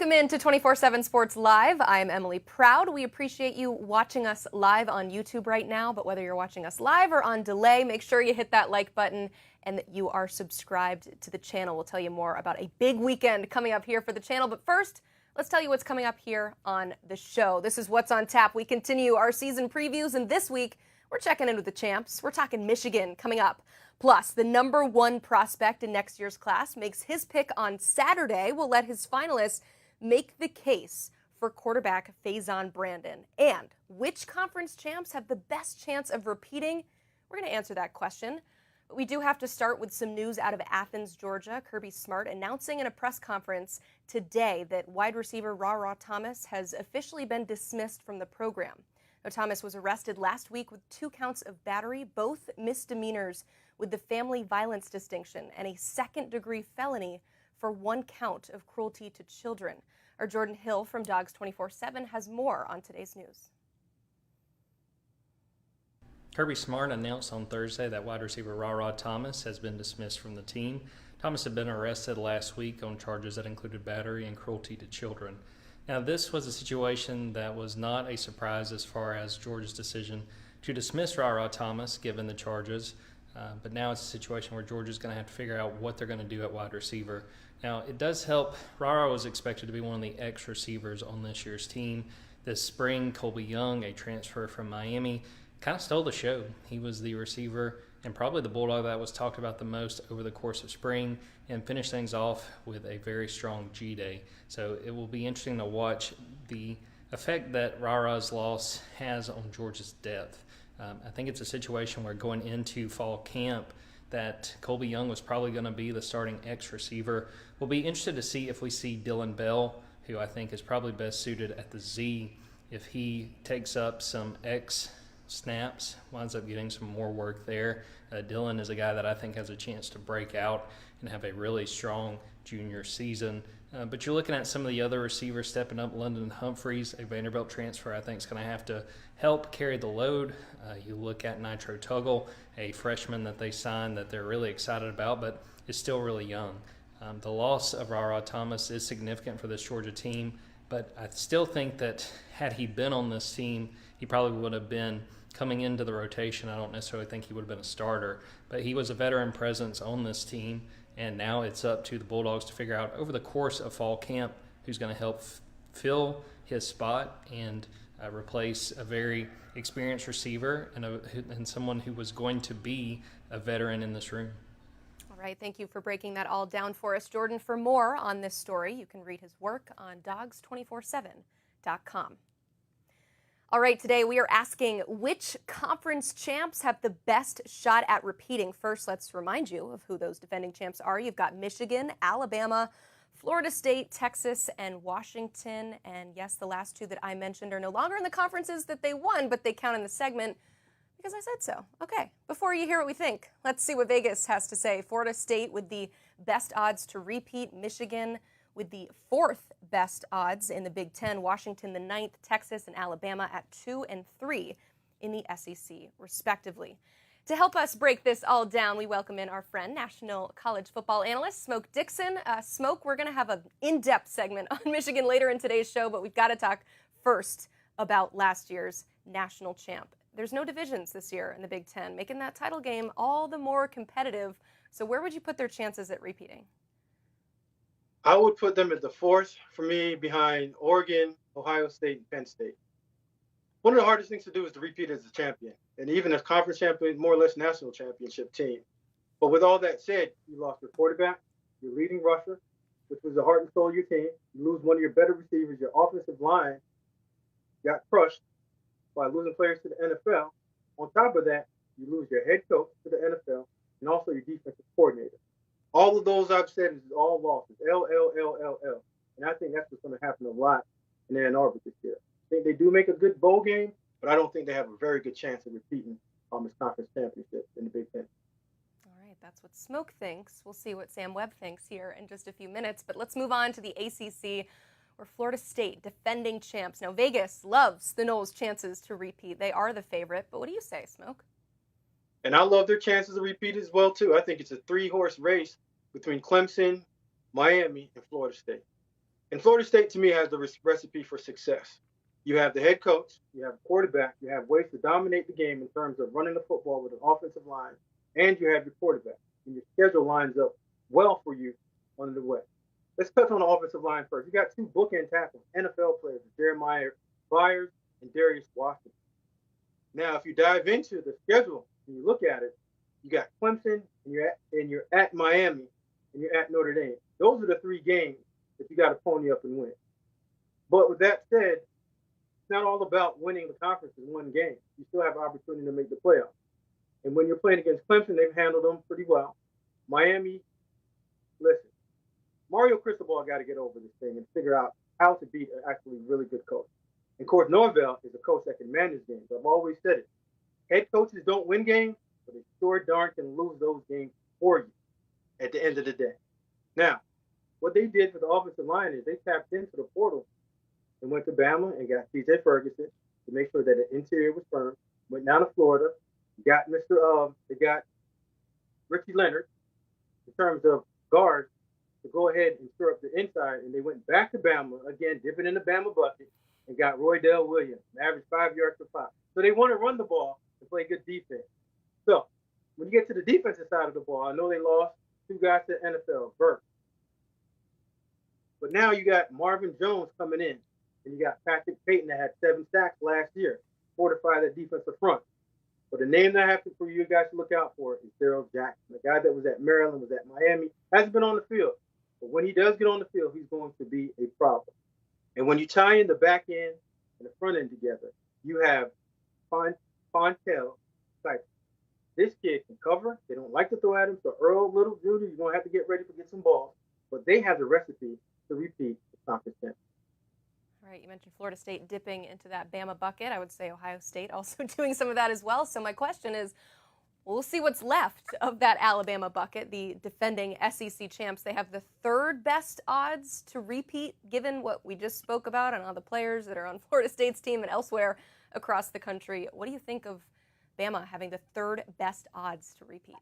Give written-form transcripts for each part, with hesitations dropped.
Welcome in to 247 Sports Live. I'm Emily Proud. We appreciate you watching us live on YouTube right now, but whether you're watching us live or on delay, make sure you hit that like button and that you are subscribed to the channel. We'll tell you more about a big weekend coming up here for the channel, but first, let's tell you what's coming up here on the show. This is What's on Tap. We continue our season previews, and this week, we're checking in with the champs. We're talking Michigan coming up. Plus, the #1 prospect in next year's class makes his pick on Saturday. We'll let his finalists make the case for quarterback Faizon Brandon. And which conference champs have the best chance of repeating? We're going to answer that question. But we do have to start with some news out of Athens, Georgia. Kirby Smart announcing in a press conference today that wide receiver Ra Thomas has officially been dismissed from the program. Now, Thomas was arrested last week with 2 counts of battery, both misdemeanors with the family violence distinction, and a second-degree felony for 1 count of cruelty to children. Our Jordan Hill from Dogs 24/7 has more on today's news. Kirby Smart announced on Thursday that wide receiver Ra Thomas has been dismissed from the team. Thomas had been arrested last week on charges that included battery and cruelty to children. Now, this was a situation that was not a surprise as far as Georgia's decision to dismiss Ra Thomas, given the charges. But now it's a situation where Georgia's going to have to figure out what they're going to do at wide receiver. Now, it does help. Ra was expected to be one of the X receivers on this year's team. This spring, Colby Young, a transfer from Miami, kind of stole the show. He was the receiver and probably the Bulldog that was talked about the most over the course of spring, and finished things off with a very strong G-Day. So it will be interesting to watch the effect that Ra's loss has on Georgia's depth. I think it's a situation where going into fall camp that Colby Young was probably going to be the starting X receiver. We'll be interested to see if we see Dylan Bell, who I think is probably best suited at the Z, if he takes up some X snaps, winds up getting some more work there. Dylan is a guy that I think has a chance to break out and have a really strong junior season. But you're looking at some of the other receivers stepping up. London Humphreys, a Vanderbilt transfer, I think is going to have to help carry the load. You look at Nitro Tuggle, a freshman that they signed that they're really excited about, but is still really young. The loss of Ra Thomas is significant for this Georgia team, but I still think that had he been on this team, he probably would have been coming into the rotation. I don't necessarily think he would have been a starter, but he was a veteran presence on this team, and now it's up to the Bulldogs to figure out over the course of fall camp who's going to help fill his spot and replace a very experienced receiver and someone who was going to be a veteran in this room. All right, thank you for breaking that all down for us, Jordan. For more on this story, you can read his work on dogs247.com. All right, today we are asking which conference champs have the best shot at repeating. First, let's remind you of who those defending champs are. You've got Michigan, Alabama, Florida State, Texas, and Washington. And yes, the last 2 that I mentioned are no longer in the conferences that they won, but they count in the segment because I said so. Okay, before you hear what we think, let's see what Vegas has to say. Florida State with the best odds to repeat, Michigan with the 4th best odds in the Big Ten, Washington the 9th, Texas and Alabama at 2 and 3 in the SEC, respectively. To help us break this all down, we welcome in our friend, national college football analyst, Smoke Dixon. Smoke, we're going to have an in-depth segment on Michigan later in today's show, but we've got to talk first about last year's national champ. There's no divisions this year in the Big Ten, making that title game all the more competitive. So where would you put their chances at repeating? I would put them at the 4th for me, behind Oregon, Ohio State, and Penn State. One of the hardest things to do is to repeat as a champion, and even as conference champion, more or less national championship team. But with all that said, you lost your quarterback, your leading rusher, which was the heart and soul of your team. You lose one of your better receivers. Your offensive line got crushed by losing players to the NFL. On top of that, you lose your head coach to the NFL and also your defensive coordinator. All of those I've said is all losses. L. And I think that's what's going to happen a lot in Ann Arbor this year. I think they do make a good bowl game, but I don't think they have a very good chance of repeating this conference championship in the Big Ten. All right, that's what Smoke thinks. We'll see what Sam Webb thinks here in just a few minutes. But let's move on to the ACC, where Florida State, defending champs. Now, Vegas loves the Noles' chances to repeat. They are the favorite. But what do you say, Smoke? And I love their chances of repeat as well, too. I think it's a 3-horse race between Clemson, Miami, and Florida State. And Florida State, to me, has the recipe for success. You have the head coach, you have a quarterback, you have ways to dominate the game in terms of running the football with an offensive line, and you have your quarterback. And your schedule lines up well for you on the way. Let's touch on the offensive line first. You got two bookend tackles, NFL players, Jeremiah Byers and Darius Washington. Now, if you dive into the schedule and you look at it, you got Clemson, and you're at Miami, and you're at Notre Dame. Those are the three games that you got to pony up and win. But with that said, it's not all about winning the conference in one game. You still have an opportunity to make the playoffs. And when you're playing against Clemson, they've handled them pretty well. Miami, listen, Mario Cristobal got to get over this thing and figure out how to beat an actually really good coach. And Coach Norvell is a coach that can manage games. I've always said it. Head coaches don't win games, but they sure darn can lose those games for you at the end of the day. Now, what they did for the offensive line is they tapped into the portal and went to Bama and got C.J. Ferguson to make sure that the interior was firm. Went down to Florida, they got Richie Leonard in terms of guards to go ahead and stir up the inside, and they went back to Bama, again, dipping in the Bama bucket, and got Roydell Williams, average 5 yards per 5. So they want to run the ball and play good defense. So when you get to the defensive side of the ball, I know they lost two guys to the NFL, Burke. But now you got Marvin Jones coming in, and you got Patrick Payton that had 7 sacks last year, fortify that defensive front. But the name that I have for you guys to look out for is Darrell Jackson, the guy that was at Maryland, was at Miami, hasn't been on the field. But when he does get on the field, he's going to be a problem. And when you tie in the back end and the front end together, you have Fontel type. This kid can cover. They don't like to throw at him. So Earl Little Jr., you're going to have to get ready to get some balls. But they have the recipe to repeat the conference champion. All right, you mentioned Florida State dipping into that Bama bucket. I would say Ohio State also doing some of that as well. So my question is, we'll see what's left of that Alabama bucket. The defending SEC champs, they have the third best odds to repeat, given what we just spoke about and all the players that are on Florida State's team and elsewhere across the country. What do you think of Bama having the third best odds to repeat?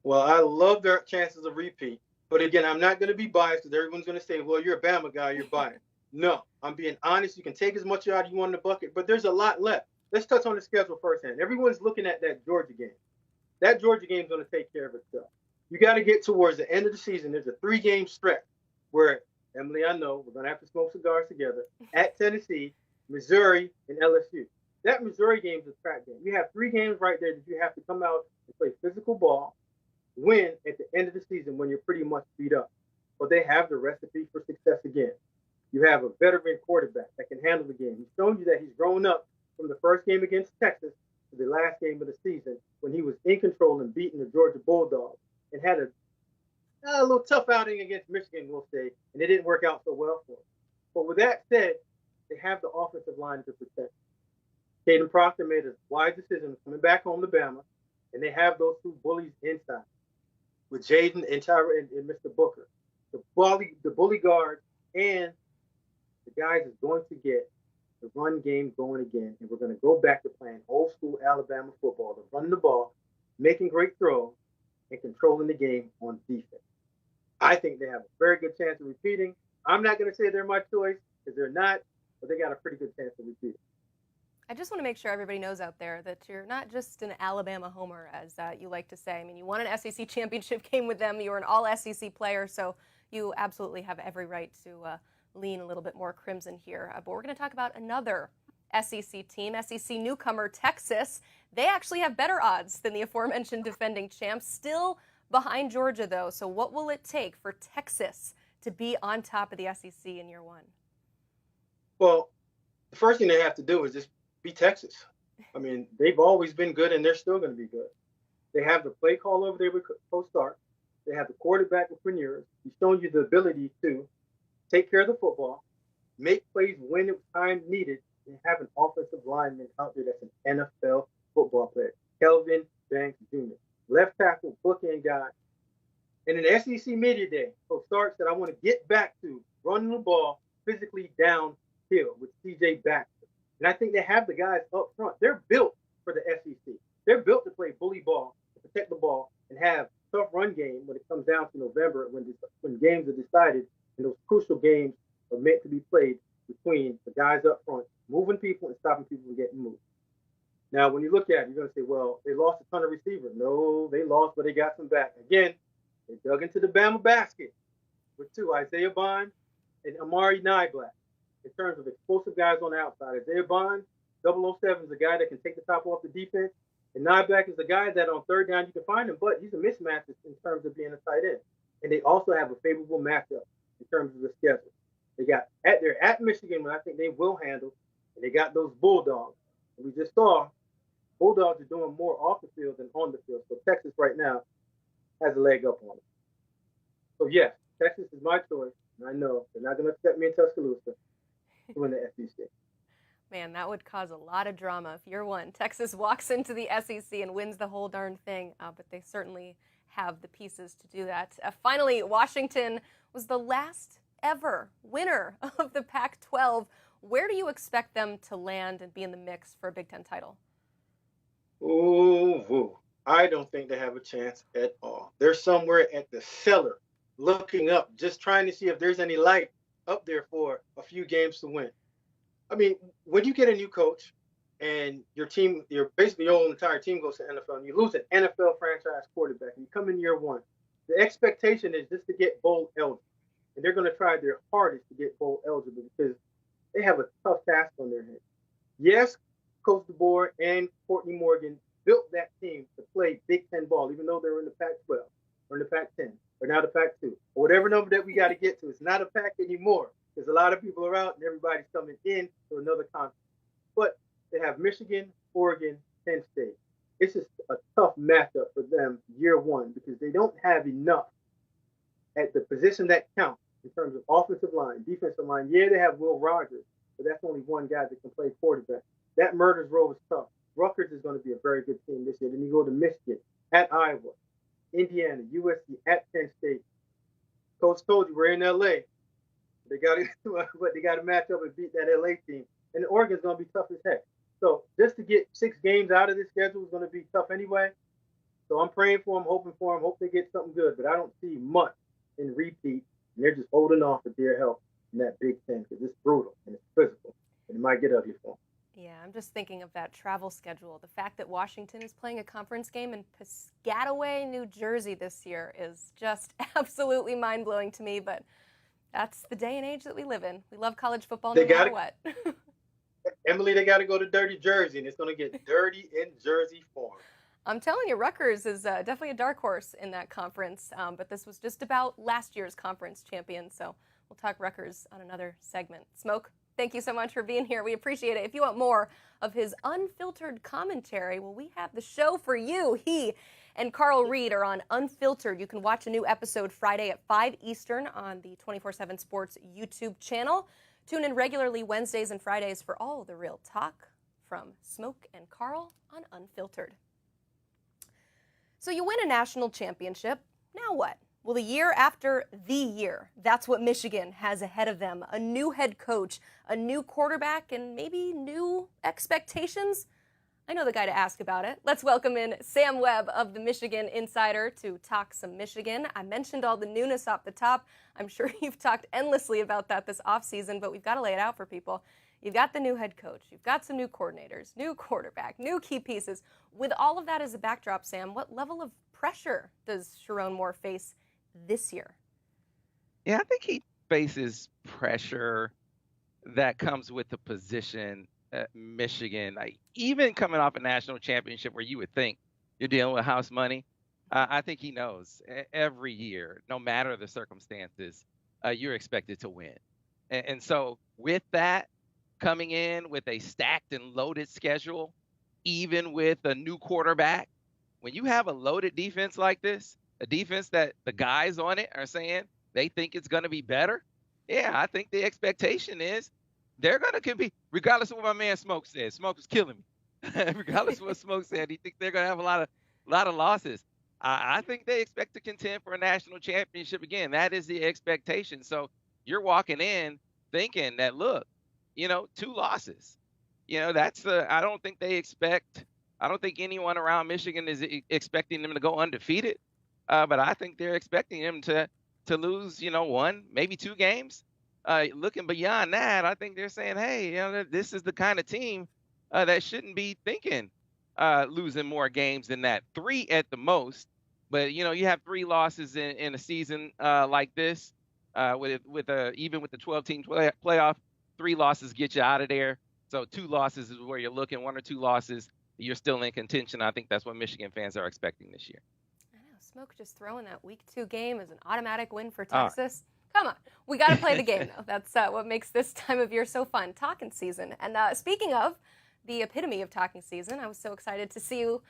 Well, I love their chances of repeat. But again, I'm not going to be biased because everyone's going to say, well, you're a Bama guy, you're biased. No, I'm being honest. You can take as much out as you want in the bucket, but there's a lot left. Let's touch on the schedule firsthand. Everyone's looking at that Georgia game. That Georgia game is going to take care of itself. You got to get towards the end of the season. There's a 3-game stretch where, Emily, I know we're going to have to smoke cigars together, at Tennessee, Missouri, and LSU. That Missouri game is a trap game. You have 3 games right there that you have to come out and play physical ball, win at the end of the season when you're pretty much beat up. But they have the recipe for success again. You have a veteran quarterback that can handle the game. He's shown you that he's grown up from the first game against Texas to the last game of the season when he was in control and beating the Georgia Bulldogs and had a little tough outing against Michigan, we'll say, and it didn't work out so well for him. But with that said, they have the offensive line to protect. Caden Proctor made a wise decision coming back home to Bama, and they have those 2 bullies inside with Jaden and Tyra and Mr. Booker. The bully guard and the guys is going to get the run game going again, and we're going to go back to playing old school Alabama football, to running the ball, making great throws, and controlling the game on defense. I think they have a very good chance of repeating. I'm not going to say they're my choice because they're not, but they got a pretty good chance of repeating. I just want to make sure everybody knows out there that you're not just an Alabama homer, as you like to say. I mean, you won an SEC championship game with them. You were an all-SEC player, so you absolutely have every right to lean a little bit more crimson here. But we're going to talk about another SEC team, SEC newcomer Texas. They actually have better odds than the aforementioned defending champs, still behind Georgia, though. So what will it take for Texas to be on top of the SEC in year 1? Well, the first thing they have to do is just be Texas. I mean, they've always been good, and they're still going to be good. They have the play call over there with Coach Stark. They have the quarterback with Premiers. He's shown you the ability to take care of the football, make plays when it's time needed, and have an offensive lineman out there that's an NFL football player. Kelvin Banks Jr., left tackle, bookend guy. And in the SEC Media Day, Coach Stark said, I want to get back to running the ball physically downhill with C.J. Baxter. And I think they have the guys up front. They're built for the SEC. They're built to play bully ball, to protect the ball, and have tough run game when it comes down to November when games are decided in those crucial games are meant to be played between the guys up front, moving people and stopping people from getting moved. Now, when you look at it, you're going to say, well, they lost a ton of receivers. No, they lost, but they got some back. Again, they dug into the Bama basket with two, Isaiah Bond and Amari Nyblack, in terms of explosive guys on the outside. Isaiah Bond, 007, is a guy that can take the top off the defense. And Nyblack is the guy that on third down you can find him, but he's a mismatch in terms of being a tight end. And they also have a favorable matchup in terms of the schedule. They're at Michigan, but I think they will handle, and they got those Bulldogs. And we just saw Bulldogs are doing more off the field than on the field. So Texas right now has a leg up on it. So yes, Texas is my choice, and I know they're not going to upset me in Tuscaloosa to win the SEC. Man, that would cause a lot of drama if year one Texas walks into the SEC and wins the whole darn thing, but they certainly have the pieces to do that. Finally, Washington was the last ever winner of the Pac-12. Where do you expect them to land and be in the mix for a Big Ten title? Ooh, I don't think they have a chance at all. They're somewhere at the cellar looking up, just trying to see if there's any light up there for a few games to win. I mean, when you get a new coach and your whole entire team goes to NFL and you lose an NFL franchise quarterback and you come in year one, the expectation is just to get bowl eligible. And they're going to try their hardest to get bowl eligible because they have a tough task on their hands. Yes, Coach DeBoer and Courtney Morgan built that team to play Big Ten ball, even though they were in the Pac-12 or in the Pac-10 or now the Pac-2 or whatever number that we got to get to. It's not a Pac anymore because a lot of people are out and everybody's coming in to another conference. But they have Michigan, Oregon, Penn State. It's just a tough matchup for them year one because they don't have enough at the position that counts in terms of offensive line, defensive line. Yeah, they have Will Rogers, but that's only one guy that can play quarterback. That Murders role is tough. Rutgers is going to be a very good team this year. Then you go to Michigan, at Iowa, Indiana, USC, at Penn State. Coach told you we're in LA. They got to match up and beat that LA team. And Oregon's going to be tough as heck. So just to get 6 games out of this schedule is going to be tough anyway. So I'm praying for them, hoping for them, hope they get something good. But I don't see much in repeat. And they're just holding off for dear health in that Big Ten because it's brutal and it's physical. And it might get ugly for them. Yeah, I'm just thinking of that travel schedule. The fact that Washington is playing a conference game in Piscataway, New Jersey this year is just absolutely mind-blowing to me, but that's the day and age that we live in. We love college football no matter what. Emily, they got to go to Dirty Jersey, and it's going to get dirty in Jersey form. I'm telling you, Rutgers is definitely a dark horse in that conference, but this was just about last year's conference champion, so we'll talk Rutgers on another segment. Smoke, thank you so much for being here. We appreciate it. If you want more of his unfiltered commentary, well, we have the show for you. He and Carl Reed are on Unfiltered. You can watch a new episode Friday at 5 Eastern on the 247Sports YouTube channel. Tune in regularly Wednesdays and Fridays for all the real talk from Smoke and Carl on Unfiltered. So you win a national championship. Now what? Well, the year after the year, that's what Michigan has ahead of them. A new head coach, a new quarterback, and maybe new expectations. I know the guy to ask about it. Let's welcome in Sam Webb of the Michigan Insider to talk some Michigan. I mentioned all the newness off the top. I'm sure you've talked endlessly about that this offseason, but we've got to lay it out for people. You've got the new head coach. You've got some new coordinators, new quarterback, new key pieces. With all of that as a backdrop, Sam, what level of pressure does Sharon Moore face this year? Yeah, I think he faces pressure that comes with the position at Michigan. Like, even coming off a national championship where you would think you're dealing with house money, I think he knows every year, no matter the circumstances, you're expected to win. And so with that, coming in with a stacked and loaded schedule, even with a new quarterback, when you have a loaded defense like this, a defense that the guys on it are saying they think it's going to be better, yeah, I think the expectation is they're going to compete, regardless of what my man Smoke said. Smoke was killing me. Regardless of what Smoke said, he thinks they're going to have a lot of losses. I think they expect to contend for a national championship again. That is the expectation. So you're walking in thinking that, look, 2 losses. I don't think anyone around Michigan is expecting them to go undefeated. But I think they're expecting them to lose, 1, maybe 2 games. looking beyond that, I think they're saying, hey, this is the kind of team that shouldn't be thinking losing more games than that. 3 at the most. But, you have 3 losses in a season like this even with the 12-team playoff, 3 losses get you out of there. So 2 losses is where you're looking. 1 or 2 losses, you're still in contention. I think that's what Michigan fans are expecting this year. I know. Smoke just throwing that week 2 game as an automatic win for Texas. Come on. We got to play the game, though. That's what makes this time of year so fun, talking season. And speaking of the epitome of talking season, I was so excited to see you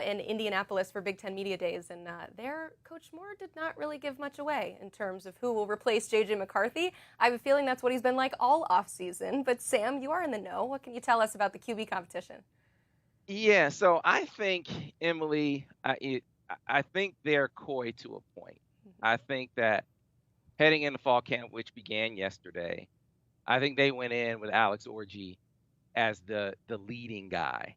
in Indianapolis for Big Ten Media Days. And there, Coach Moore did not really give much away in terms of who will replace J.J. McCarthy. I have a feeling that's what he's been like all offseason. But, Sam, you are in the know. What can you tell us about the QB competition? Yeah, so I think, Emily, I think they're coy to a point. I think that heading into fall camp, which began yesterday, I think they went in with Alex Orji as the leading guy.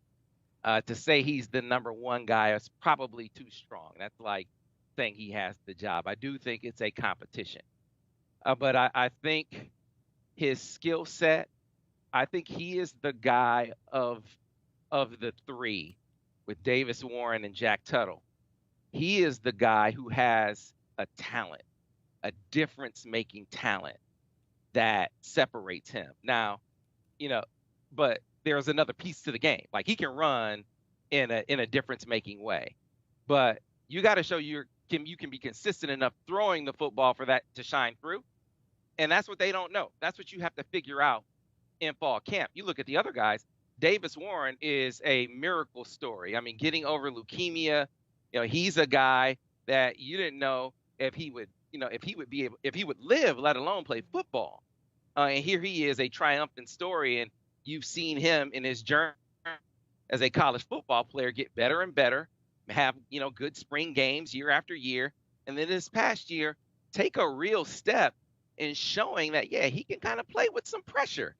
To say he's the number 1 guy is probably too strong. That's like saying he has the job. I do think it's a competition. But I think his skill set, I think he is the guy of the 3 with Davis Warren and Jack Tuttle. He is the guy who has a talent, a difference-making talent that separates him. Now, but there's another piece to the game. Like, he can run in a difference-making way. But you got to show you can be consistent enough throwing the football for that to shine through. And that's what they don't know. That's what you have to figure out in fall camp. You look at the other guys. Davis Warren is a miracle story. I mean, getting over leukemia, he's a guy that you didn't know if he would live, let alone play football. And here he is, a triumphant story. And you've seen him in his journey as a college football player get better and better, have, good spring games year after year. And then this past year, take a real step in showing that, yeah, he can kind of play with some pressure.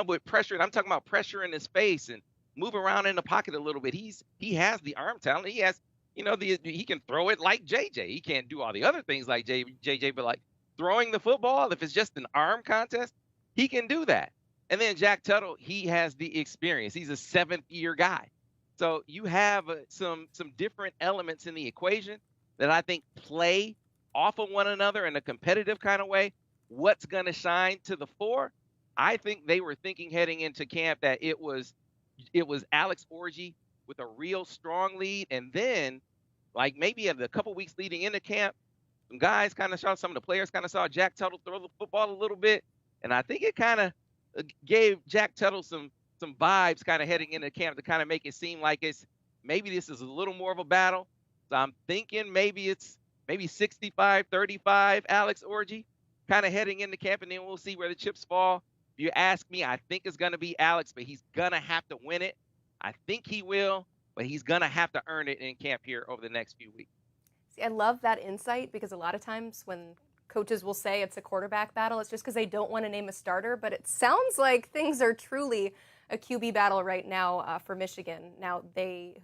With pressure, and I'm talking about pressure in his face and move around in the pocket a little bit. He has the arm talent. He has, he can throw it like JJ. He can't do all the other things like JJ, but like throwing the football, if it's just an arm contest, he can do that. And then Jack Tuttle, he has the experience. He's a 7th-year guy. So you have some different elements in the equation that I think play off of one another in a competitive kind of way. What's going to shine to the fore? I think they were thinking heading into camp that it was Alex Orji with a real strong lead. And then, like maybe a couple weeks leading into camp, some guys kind of saw, some of the players kind of saw Jack Tuttle throw the football a little bit. And I think it kind of gave Jack Tuttle some vibes kind of heading into camp to kind of make it seem like maybe this is a little more of a battle. So I'm thinking maybe it's 65-35 Alex Orji kind of heading into camp, and then we'll see where the chips fall. If you ask me, I think it's going to be Alex, but he's going to have to win it. I think he will, but he's going to have to earn it in camp here over the next few weeks. See, I love that insight because a lot of times when coaches will say it's a quarterback battle, it's just because they don't want to name a starter, but it sounds like things are truly a QB battle right now for Michigan. Now,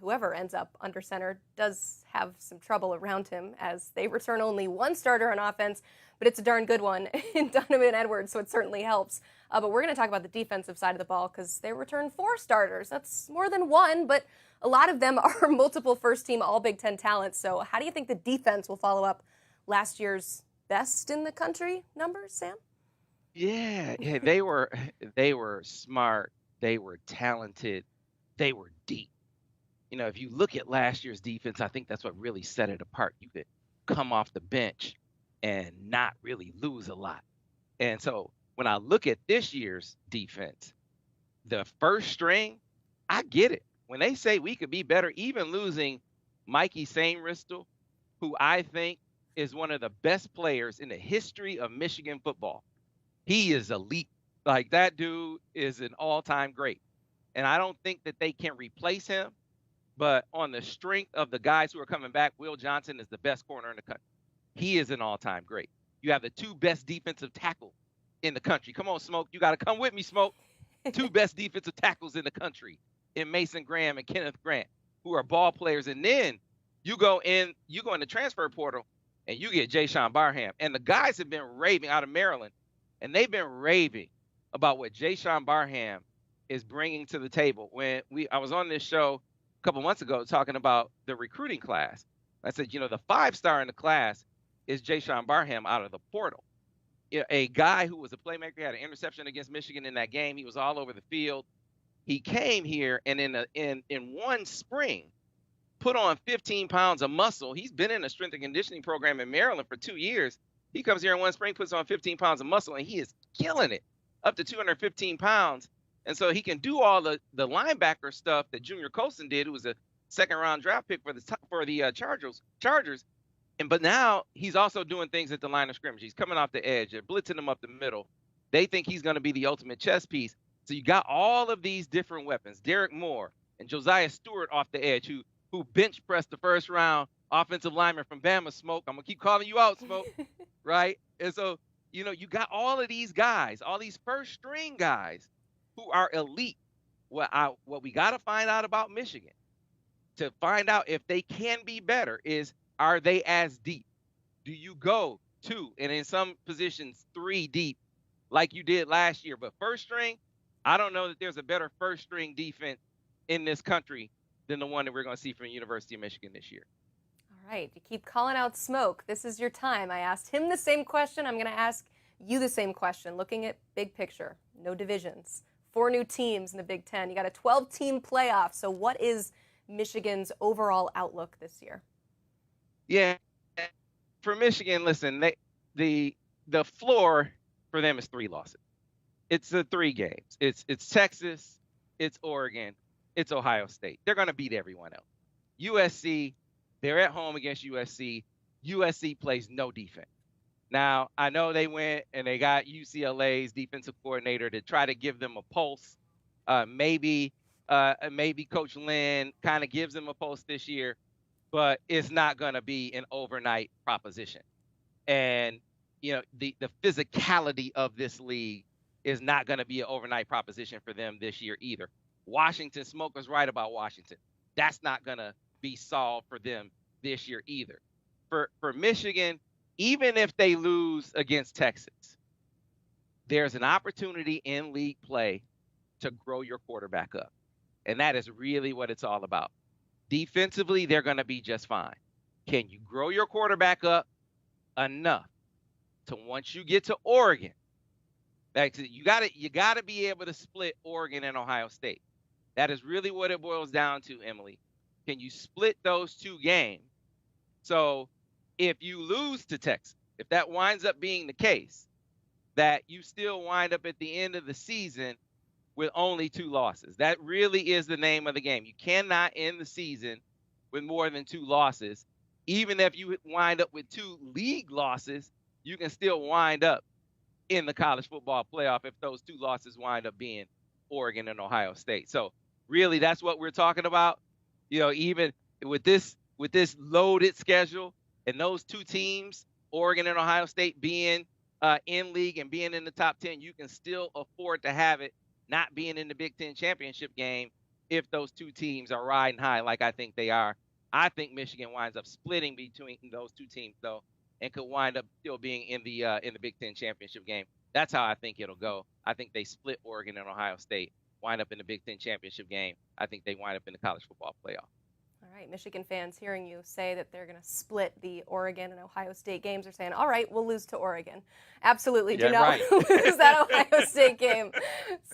whoever ends up under center does have some trouble around him as they return only 1 starter on offense, but it's a darn good one in Donovan Edwards, so it certainly helps. But we're going to talk about the defensive side of the ball because they return 4 starters. That's more than 1, but a lot of them are multiple first-team All-Big Ten talents. So how do you think the defense will follow up last year's best in the country numbers, Sam? Yeah, they were smart. They were talented. They were deep. If you look at last year's defense, I think that's what really set it apart. You could come off the bench and not really lose a lot. And so when I look at this year's defense, the first string, I get it. When they say we could be better, even losing Mikey Sainristil, who I think is one of the best players in the history of Michigan football. He is elite. Like, that dude is an all-time great. And I don't think that they can replace him. But on the strength of the guys who are coming back, Will Johnson is the best corner in the country. He is an all-time great. You have the 2 best defensive tackles in the country. Come on, Smoke. You got to come with me, Smoke. 2 best defensive tackles in the country in Mason Graham and Kenneth Grant, who are ball players. And then you go in the transfer portal, and you get Jay Sean Barham. And the guys have been raving out of Maryland. And they've been raving about what Jayshawn Barham is bringing to the table. When I was on this show a couple months ago talking about the recruiting class, I said, the 5-star in the class is Jayshawn Barham out of the portal. A guy who was a playmaker, had an interception against Michigan in that game. He was all over the field. He came here and in one spring put on 15 pounds of muscle. He's been in a strength and conditioning program in Maryland for 2 years. He comes here in one spring, puts on 15 pounds of muscle, and he is killing it, up to 215 pounds. And so he can do all the linebacker stuff that Junior Colson did, who was a second-round draft pick for the Chargers. But now he's also doing things at the line of scrimmage. He's coming off the edge. They're blitzing him up the middle. They think he's going to be the ultimate chess piece. So you got all of these different weapons. Derek Moore and Josiah Stewart off the edge, who bench pressed the first-round offensive lineman from Bama, Smoke. I'm going to keep calling you out, Smoke, right? And so, you got all of these guys, all these first-string guys who are elite. What we got to find out about Michigan to find out if they can be better is, are they as deep? Do you go 2 and in some positions 3 deep like you did last year? But first string, I don't know that there's a better first string defense in this country than the one that we're going to see from the University of Michigan this year. All right, you keep calling out Smoke. This is your time. I asked him the same question. I'm going to ask you the same question, looking at big picture, no divisions, 4 new teams in the Big Ten. You got a 12-team playoff. So what is Michigan's overall outlook this year? Yeah, for Michigan, listen, the floor for them is 3 losses. It's the 3 games. It's Texas, it's Oregon, it's Ohio State. They're going to beat everyone else. USC, they're at home against USC. USC plays no defense. Now, I know they went and they got UCLA's defensive coordinator to try to give them a pulse. Maybe Coach Lynn kind of gives them a pulse this year, but it's not going to be an overnight proposition. And, the physicality of this league is not going to be an overnight proposition for them this year either. Washington, Smoke was right about Washington. That's not going to be solved for them this year either. For Michigan, even if they lose against Texas, there's an opportunity in league play to grow your quarterback up. And that is really what it's all about. Defensively, they're going to be just fine. Can you grow your quarterback up enough to, once you get to Oregon, you got to be able to split Oregon and Ohio State. That is really what it boils down to, Emily. Can you split those 2 games? So if you lose to Texas, if that winds up being the case, that you still wind up at the end of the season with only 2 losses. That really is the name of the game. You cannot end the season with more than 2 losses. Even if you wind up with 2 league losses, you can still wind up in the college football playoff if those 2 losses wind up being Oregon and Ohio State. So really, that's what we're talking about. Even with this loaded schedule and those 2 teams, Oregon and Ohio State, being in league and being in the top 10, you can still afford to have it not being in the Big Ten championship game if those 2 teams are riding high like I think they are. I think Michigan winds up splitting between those 2 teams, though, and could wind up still being in the Big Ten championship game. That's how I think it'll go. I think they split Oregon and Ohio State, wind up in the Big Ten championship game. I think they wind up in the college football playoff. All right, Michigan fans hearing you say that they're going to split the Oregon and Ohio State games are saying, all right, we'll lose to Oregon. Absolutely do not lose that Ohio State game.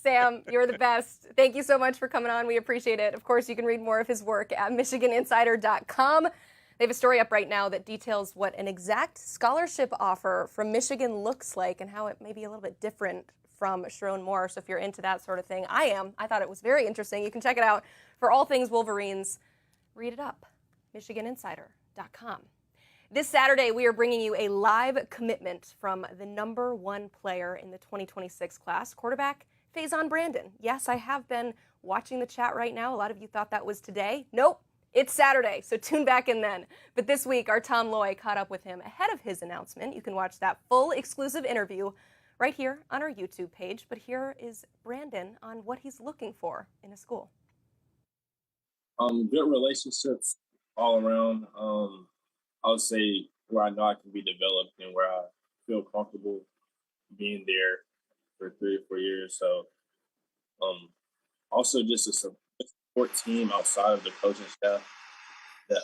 Sam, you're the best. Thank you so much for coming on. We appreciate it. Of course, you can read more of his work at MichiganInsider.com. They have a story up right now that details what an exact scholarship offer from Michigan looks like and how it may be a little bit different from Sharon Moore. So if you're into that sort of thing, I am. I thought it was very interesting. You can check it out for all things Wolverines. Read it up, MichiganInsider.com. This Saturday, we are bringing you a live commitment from the #1 player in the 2026 class, quarterback Faizon Brandon. Yes, I have been watching the chat right now. A lot of you thought that was today. Nope, it's Saturday, so tune back in then. But this week, our Tom Loy caught up with him ahead of his announcement. You can watch that full exclusive interview right here on our YouTube page. But here is Brandon on what he's looking for in a school. Good relationships all around. I would say where I know I can be developed and where I feel comfortable being there for 3 or 4 years. So also just a support team outside of the coaching staff that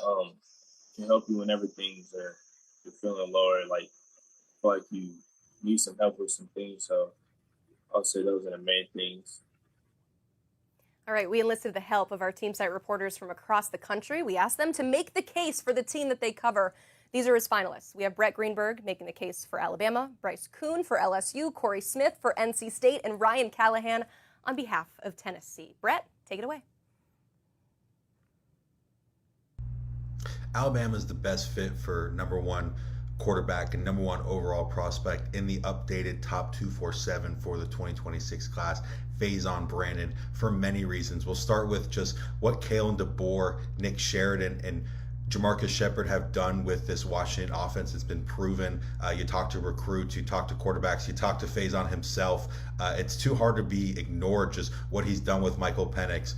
can help you whenever things are you're feeling lower, like feel like you need some help with some things. So I'll say those are the main things. All right, we enlisted the help of our team site reporters from across the country. We asked them to make the case for the team that they cover. These are his finalists. We have Brett Greenberg making the case for Alabama, Bryce Kuhn for LSU, Corey Smith for NC State, and Ryan Callahan on behalf of Tennessee. Brett, take it away. Alabama is the best fit for number one quarterback and number one overall prospect in the updated top 247 for the 2026 class, Faizon Brandon, for many reasons. We'll start with just what Kalen DeBoer, Nick Sheridan, and Jamarcus Shepard have done with this Washington offense. It's been proven. You talk to recruits, you talk to quarterbacks, you talk to Faizon himself. It's too hard to be ignored just what he's done with Michael Penix,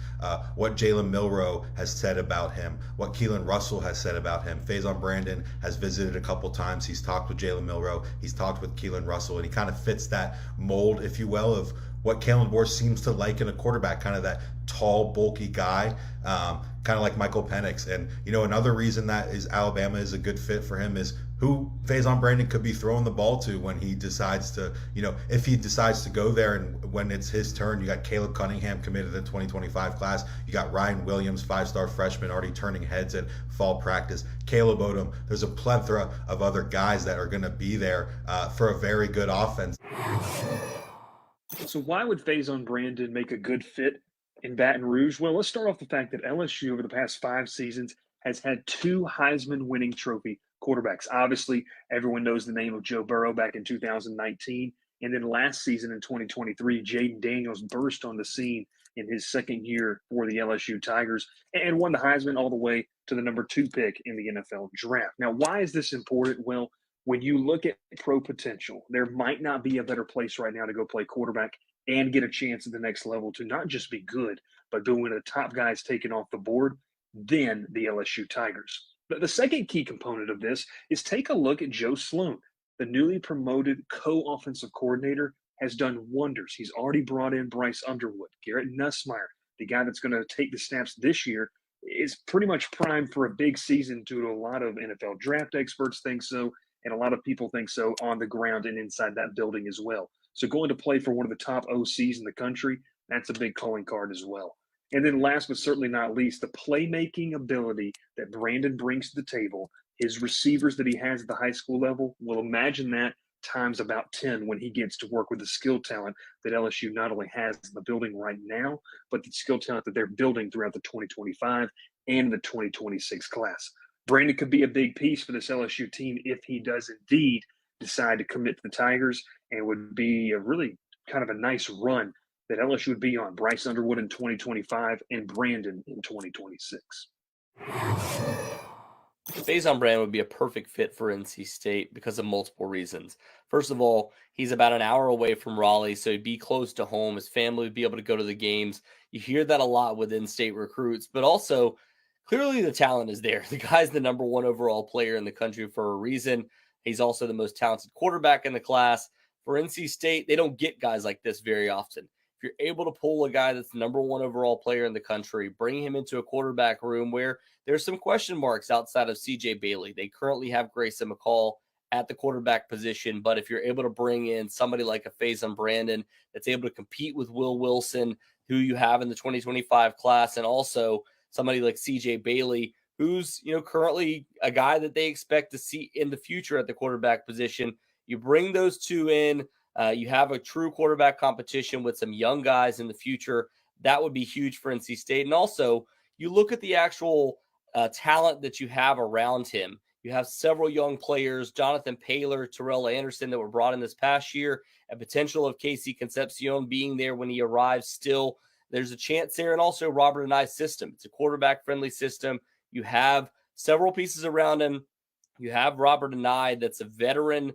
what Jalen Milroe has said about him, what Keelan Russell has said about him. Faizon Brandon has visited a couple times. He's talked with Jalen Milroe. He's talked with Keelan Russell, and he kind of fits that mold, if you will, of what Kalen DeBoer seems to like in a quarterback, kind of that tall, bulky guy, kind of like Michael Penix. And, another reason that is Alabama is a good fit for him is who Faizon Brandon could be throwing the ball to when he decides to, if he decides to go there, and when it's his turn. You got Caleb Cunningham committed to the 2025 class. You got Ryan Williams, 5-star freshman, already turning heads at fall practice. Caleb Odom. There's a plethora of other guys that are going to be there for a very good offense. So why would Faizon Brandon make a good fit in Baton Rouge? Well, let's start off the fact that LSU over the past 5 seasons has had 2 Heisman winning trophy quarterbacks. Obviously, everyone knows the name of Joe Burrow back in 2019. And then last season in 2023, Jaden Daniels burst on the scene in his second year for the LSU Tigers and won the Heisman all the way to the number 2 pick in the NFL draft. Now, why is this important? Well, when you look at pro potential, there might not be a better place right now to go play quarterback and get a chance at the next level to not just be good, but be one of the top guys taken off the board than the LSU Tigers. But the second key component of this is take a look at Joe Sloan. The newly promoted co-offensive coordinator has done wonders. He's already brought in Bryce Underwood. Garrett Nussmeier, the guy that's going to take the snaps this year, is pretty much primed for a big season due to a lot of NFL draft experts think so. And a lot of people think so on the ground and inside that building as well. So going to play for one of the top OCs in the country, that's a big calling card as well. And then last but certainly not least, the playmaking ability that Brandon brings to the table, his receivers that he has at the high school level, well, imagine that times about 10 when he gets to work with the skill talent that LSU not only has in the building right now, but the skill talent that they're building throughout the 2025 and the 2026 class. Brandon could be a big piece for this LSU team if he does indeed decide to commit to the Tigers, and would be a really kind of a nice run that LSU would be on. Bryce Underwood in 2025 and Brandon in 2026. Faizon Brandon would be a perfect fit for NC State because of multiple reasons. First of all, he's about an hour away from Raleigh, so he'd be close to home. His family would be able to go to the games. You hear that a lot with in-state recruits, but also clearly the talent is there. The guy's the number 1 overall player in the country for a reason. He's also the most talented quarterback in the class. For NC State, they don't get guys like this very often. If you're able to pull a guy that's the number 1 overall player in the country, bring him into a quarterback room where there's some question marks outside of CJ Bailey. They currently have Grayson McCall at the quarterback position, but if you're able to bring in somebody like a Faizon Brandon that's able to compete with Will Wilson, who you have in the 2025 class, and also somebody like CJ Bailey, who's currently a guy that they expect to see in the future at the quarterback position. You bring those 2 in, you have a true quarterback competition with some young guys in the future. That would be huge for NC State. And also, you look at the actual talent that you have around him. You have several young players, Jonathan Paylor, Terrell Anderson, that were brought in this past year, and potential of Casey Concepcion being there when he arrives still. There's a chance there, and also Robert Anae's system. It's a quarterback-friendly system. You have several pieces around him. You have Robert Anae, that's a veteran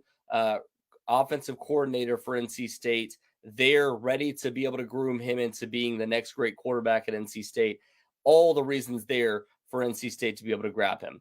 offensive coordinator for NC State. They're ready to be able to groom him into being the next great quarterback at NC State. All the reasons there for NC State to be able to grab him.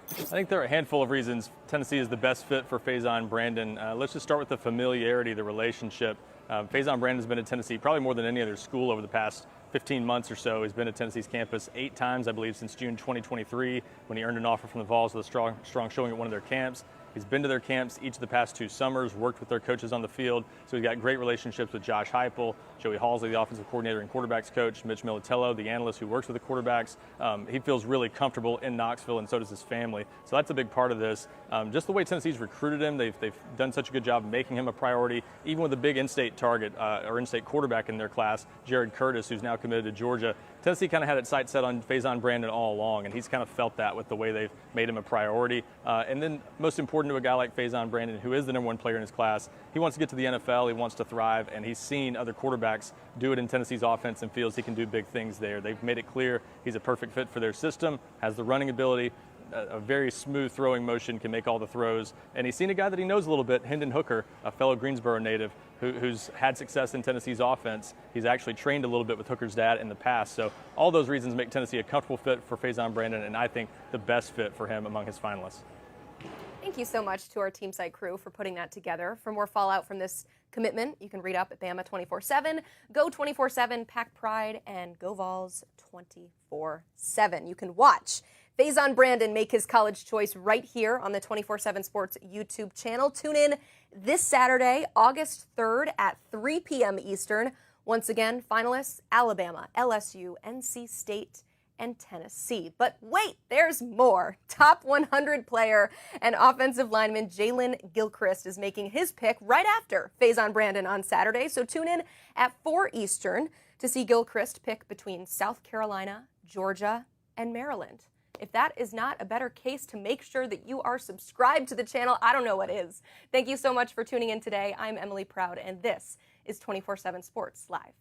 I think there are a handful of reasons Tennessee is the best fit for Faizon Brandon. Let's just start with the familiarity, the relationship. Faizon Brandon's been at Tennessee probably more than any other school over the past 15 months or so. He's been at Tennessee's campus 8 times, I believe, since June 2023 when he earned an offer from the Vols with a strong showing at one of their camps. He's been to their camps each of the past 2 summers, worked with their coaches on the field. So he's got great relationships with Josh Heupel, Joey Halzle, the offensive coordinator and quarterbacks coach, Mitch Militello, the analyst who works with the quarterbacks. He feels really comfortable in Knoxville, and so does his family. So that's a big part of this. Just the way Tennessee's recruited him, they've done such a good job making him a priority, even with a big in-state target or in-state quarterback in their class, Jared Curtis, who's now committed to Georgia. Tennessee kind of had its sights set on Faizon Brandon all along, and he's kind of felt that with the way they've made him a priority. And then most important to a guy like Faizon Brandon, who is the #1 player in his class, he wants to get to the NFL, he wants to thrive, and he's seen other quarterbacks do it in Tennessee's offense and feels he can do big things there. They've made it clear he's a perfect fit for their system, has the running ability, a very smooth throwing motion, can make all the throws. And he's seen a guy that he knows a little bit, Hendon Hooker, a fellow Greensboro native, who's had success in Tennessee's offense. He's actually trained a little bit with Hooker's dad in the past. So all those reasons make Tennessee a comfortable fit for Faizon Brandon, and I think the best fit for him among his finalists. Thank you so much to our team site crew for putting that together. For more fallout from this commitment, you can read up at Bama 24/7, Go 24/7, Pack Pride, and Go Vols 24/7. You can watch Faizon Brandon make his college choice right here on the 247 Sports YouTube channel. Tune in this Saturday, August 3rd at 3 p.m. Eastern. Once again, finalists: Alabama, LSU, NC State, and Tennessee. But wait, there's more. Top 100 player and offensive lineman Jalen Gilchrist is making his pick right after Faizon Brandon on Saturday. So tune in at 4 Eastern to see Gilchrist pick between South Carolina, Georgia, and Maryland. If that is not a better case to make sure that you are subscribed to the channel, I don't know what is. Thank you so much for tuning in today. I'm Emily Proud, and this is 247 Sports Live.